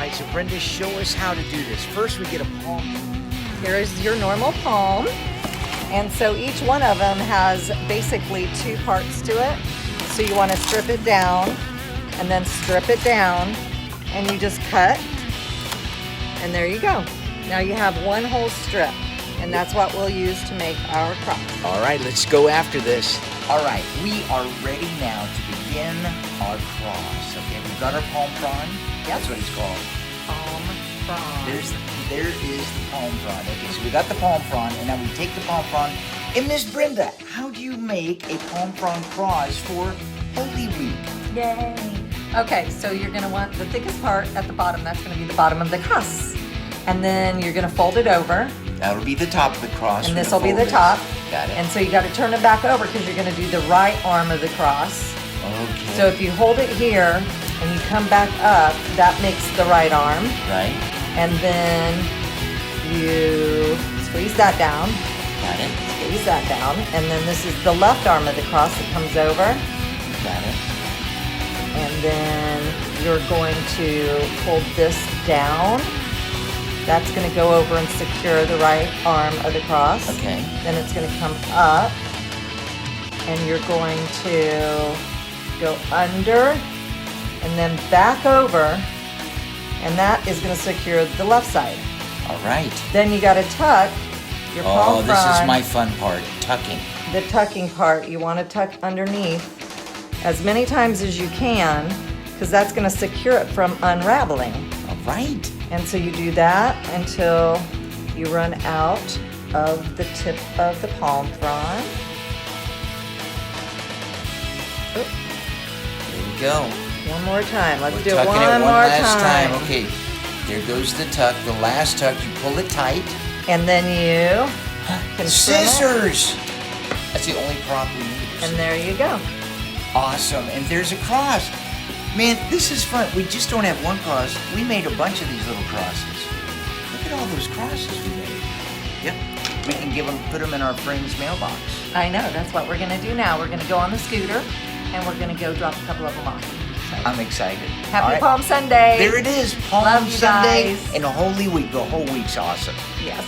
right, so Brenda, show us how to do this. First, we get a palm. Here's your normal palm. And so each one of them has basically 2 parts to it. So you want to strip it down and then strip it down, and you just cut, and there you go. Now you have one whole strip, and that's what we'll use to make our cross. All right, let's go after this. All right, we are ready now to begin our cross. Okay, we've got our palm frond. Yep. That's what it's called. Palm frond. There is the palm frond. Okay, so we got the palm frond, and now we take the palm frond. And Miss Brenda, how do you make a palm frond cross for Holy Week? Yay. Okay, so you're gonna want the thickest part at the bottom. That's gonna be the bottom of the cross. And then you're gonna fold it over. That'll be the top of the cross. And this will be the top. Got it. And so you gotta turn it back over because you're gonna do the right arm of the cross. Okay. So if you hold it here and you come back up, that makes the right arm. Right. And then you squeeze that down. Got it. Squeeze that down. And then this is the left arm of the cross that comes over. Got it. And then you're going to hold this down. That's going to go over and secure the right arm of the cross. Okay. Then it's going to come up, and you're going to go under and then back over, and that is going to secure the left side. All right. Then you got to tuck your palm Oh, this is frond. my fun part, tucking. The tucking part, you want to tuck underneath as many times as you can, because that's going to secure it from unraveling. All right. And so you do that until you run out of the tip of the palm frond. Oop. There we go. One more time. Let's We're do it tucking one it more last time. Okay. There goes the tuck. The last tuck, you pull it tight. And then you can trim it. Scissors! That's the only prop we need. And there you go. Awesome. And there's a cross. Man, this is fun. We just don't have one cross. We made a bunch of these little crosses. Look at all those crosses we made. Yep. We can put them in our friend's mailbox. I know. That's what we're going to do now. We're going to go on the scooter, and we're going to go drop a couple of them off. So, I'm excited. Happy All right. Palm Sunday. There it is. Palm Love you Sunday guys. and a Holy Week. The whole week's awesome. Yes.